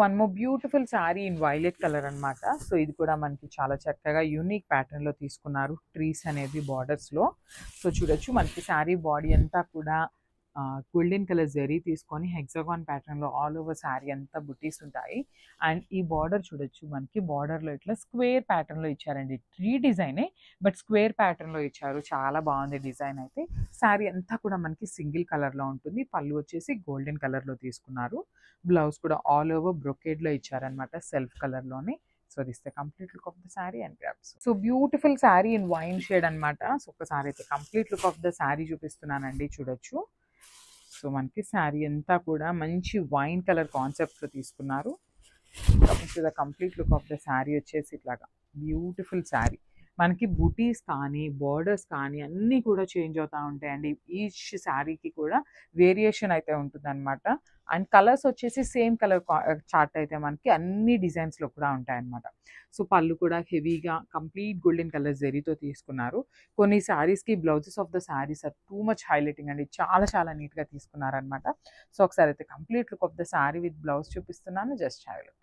One more beautiful sari in violet colour అనమాట. So ఇది కూడా మనకి చాలా చక్కగా యూనిక్ ప్యాటర్న్లో తీసుకున్నారు, ట్రీస్ అనేది బార్డర్స్లో. సో చూడొచ్చు మనకి శారీ బాడీ అంతా కూడా గోల్డెన్ కలర్ జరీ తీసుకొని హెక్సాగాన్ ప్యాటర్న్లో ఆల్ ఓవర్ శారీ అంతా బుటీస్ ఉంటాయి. అండ్ ఈ బార్డర్ చూడొచ్చు మనకి బార్డర్లో ఇట్లా స్క్వేర్ ప్యాటర్న్లో ఇచ్చారండి. ట్రీ డిజైనే బట్ స్క్వేర్ ప్యాటర్న్లో ఇచ్చారు. చాలా బాగుంది డిజైన్ అయితే. శారీ అంతా కూడా మనకి సింగిల్ కలర్లో ఉంటుంది. పళ్ళు వచ్చేసి గోల్డెన్ కలర్లో తీసుకున్నారు. బ్లౌజ్ కూడా ఆల్ ఓవర్ బ్రొకేడ్లో ఇచ్చారనమాట, సెల్ఫ్ కలర్లోనే. So this the complete look of the sari and grasp. So beautiful sari in wine shade అనమాట. సో ఒకసారి అయితే complete look of the sari చూపిస్తున్నానండి, చూడొచ్చు. సో మనకి శారీ అంతా కూడా మంచి వైన్ కలర్ కాన్సెప్ట్లో తీసుకున్నారు. The complete look of the sari వచ్చేసి ఇట్లాగా బ్యూటిఫుల్ శారీ. మనకి బుటీస్ కానీ బోర్డర్స్ కానీ అన్నీ కూడా చేంజ్ అవుతూ ఉంటాయండి. ఈచ్ శారీకి కూడా వేరియేషన్ అయితే ఉంటుంది అనమాట. అండ్ కలర్స్ వచ్చేసి సేమ్ కలర్ చార్ట్ అయితే మనకి అన్ని డిజైన్స్లో కూడా ఉంటాయన్నమాట. సో పళ్ళు కూడా హెవీగా కంప్లీట్ గోల్డెన్ కలర్ జరీతో తీసుకున్నారు. కొన్ని శారీస్కి blouses of the saris are too much highlighting అండి, చాలా చాలా నీట్గా తీసుకున్నారనమాట. సో ఒకసారి అయితే complete look of the sari with blouse చూపిస్తున్నాను, just have a look.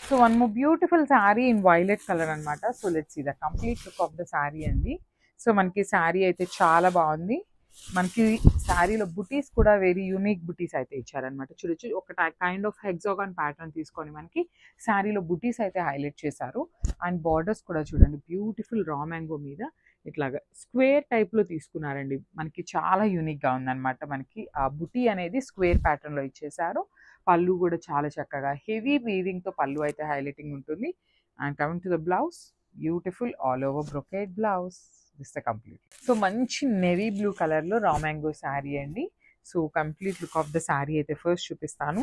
So one more beautiful sari in violet colour అనమాట. So let's see the complete look of the sari అండి. సో మనకి శారీ అయితే చాలా బాగుంది. మనకి శారీలో బుటీస్ కూడా వెరీ యూనిక్ బుటీస్ అయితే ఇచ్చారనమాట. చూడొచ్చు ఒక కైండ్ ఆఫ్ హెక్సాగాన్ ప్యాటర్న్ తీసుకొని మనకి శారీలో బుటీస్ అయితే హైలైట్ చేశారు. అండ్ బార్డర్స్ కూడా చూడండి బ్యూటిఫుల్ రా మ్యాంగో మీద ఇట్లాగా స్క్వేర్ టైప్లో తీసుకున్నారండి. మనకి చాలా యూనిక్గా ఉందన్నమాట. మనకి ఆ బుటీ అనేది స్క్వేర్ ప్యాటర్న్లో ఇచ్చేసారు. పళ్ళు కూడా చాలా చక్కగా హెవీ వీవింగ్తో పళ్ళు అయితే హైలైటింగ్ ఉంటుంది. And coming to the blouse, beautiful all over brocade blouse. This the complete. So మంచి నేవీ బ్లూ కలర్లో రా మ్యాంగో శారీ అండి. So complete look of the sari అయితే ఫస్ట్ చూపిస్తాను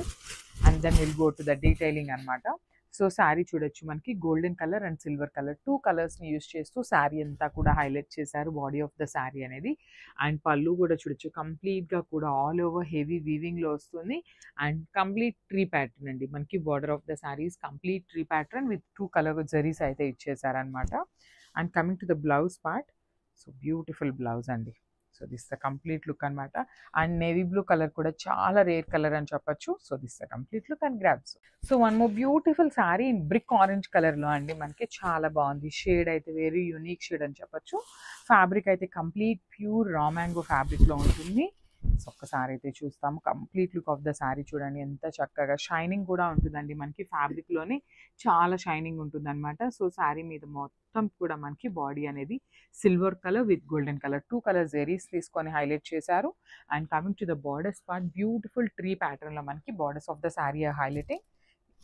and then will go to the detailing అనమాట. So sari చూడొచ్చు మనకి golden colour and silver colour two కలర్స్ని use చేస్తూ శారీ అంతా కూడా హైలైట్ చేశారు, బాడీ ఆఫ్ ద శారీ అనేది. అండ్ పళ్ళు కూడా చూడొచ్చు కంప్లీట్గా కూడా ఆల్ ఓవర్ హెవీ వీవింగ్లో వస్తుంది. అండ్ కంప్లీట్ ట్రీ ప్యాటర్న్ అండి, మనకి border of the saris complete tree pattern with two colour zaris అయితే ఇచ్చేసారనమాట. And coming to the blouse part, so beautiful blouse అండి. So this the complete look అనమాట. అండ్ నేవీ బ్లూ కలర్ కూడా చాలా rare colour అని చెప్పొచ్చు. So this the complete look and grabs. So one more beautiful sari in brick orange కలర్లో అండి. మనకి చాలా బాగుంది. షేడ్ అయితే వెరీ యూనిక్ షేడ్ అని చెప్పొచ్చు. ఫ్యాబ్రిక్ అయితే కంప్లీట్ ప్యూర్ రా మ్యాంగో ఫ్యాబ్రిక్లో ఉంటుంది. సో ఒక్కసారి అయితే చూస్తాము complete look of the sari. చూడండి ఎంత చక్కగా షైనింగ్ కూడా ఉంటుందండి. మనకి ఫ్యాబ్రిక్లోనే చాలా షైనింగ్ ఉంటుంది అనమాట. సో శారీ మీద మొత్తం కూడా మనకి బాడీ అనేది silver colour with golden colour two colour zaris తీసుకొని హైలైట్ చేశారు. And coming to the borders part, beautiful tree ప్యాటర్న్లో మనకి borders of the sari highlighting.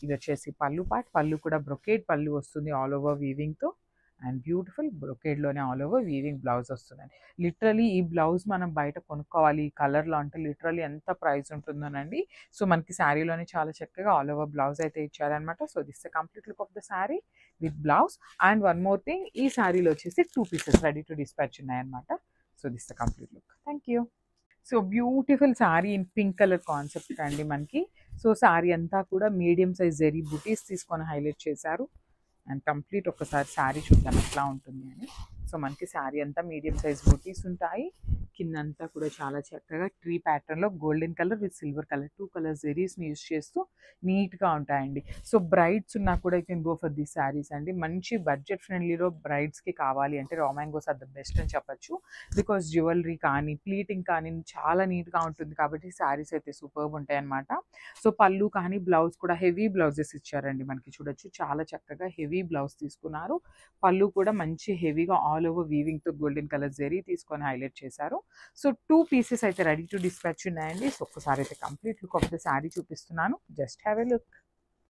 ఇది వచ్చేసి పళ్ళు పార్ట్. పళ్ళు కూడా బ్రొకేడ్ పళ్ళు వస్తుంది ఆల్ ఓవర్ వీవింగ్తో. అండ్ బ్యూటిఫుల్ బ్రొకేడ్లోనే ఆల్ ఓవర్ వీవింగ్ బ్లౌజ్ వస్తుందండి. లిటరలీ ఈ బ్లౌజ్ మనం బయట కొనుక్కోవాలి ఈ కలర్లో అంటే లిటరలీ ఎంత ప్రైస్ ఉంటుందోనండి. సో మనకి శారీలోనే చాలా చక్కగా ఆల్ ఓవర్ బ్లౌజ్ అయితే ఇచ్చారనమాట. So this the complete look of the sari with blouse. And one more thing, ఈ శారీలో వచ్చేసి two pieces ready to dispatch ఉన్నాయన్నమాట. So this the complete look. Thank you. So beautiful sari in pink colour concept అండి మనకి. So sari అంతా కూడా medium size zari బుటీస్ తీసుకొని highlight చేశారు. అండ్ కంప్లీట్ ఒకసారి శారీ చూద్దాం ఎట్లా ఉంటుంది అని. సో మనకి శారీ అంతా మీడియం సైజ్ బుటీస్ ఉంటాయి. కిందంతా కూడా చాలా చక్కగా ట్రీ ప్యాటర్న్లో golden colour with silver colour two colour జెరీస్ని యూస్ చేస్తూ నీట్గా ఉంటాయండి. సో బ్రైడ్స్ ఉన్నా కూడా you can go for this saris అండి. మంచి బడ్జెట్ ఫ్రెండ్లీలో బ్రైడ్స్కి కావాలి అంటే రా మ్యాంగోస్ ఆర్ ద బెస్ట్ అని చెప్పచ్చు. బికాస్ జ్యువెలరీ కానీ ప్లీటింగ్ కానీ చాలా నీట్గా ఉంటుంది కాబట్టి శారీస్ అయితే సూపర్బ్ ఉంటాయి అన్నమాట. సో పళ్ళు కానీ బ్లౌజ్ కూడా హెవీ బ్లౌజెస్ ఇచ్చారండి మనకి. చూడొచ్చు చాలా చక్కగా హెవీ బ్లౌజ్ తీసుకున్నారు. పళ్ళు కూడా మంచి హెవీగా ఆల్ ఓవర్ వీవింగ్తో గోల్డెన్ కలర్ జెరీ తీసుకొని హైలైట్ చేశారు. సో టూ పీసెస్ అయితే రెడీ టు డిస్పాచ్ ఉన్నాయండి. సో ఒక్కసారి అయితే complete look of the sari చూపిస్తున్నాను, జస్ట్ హ్యావ్ ఎ లుక్.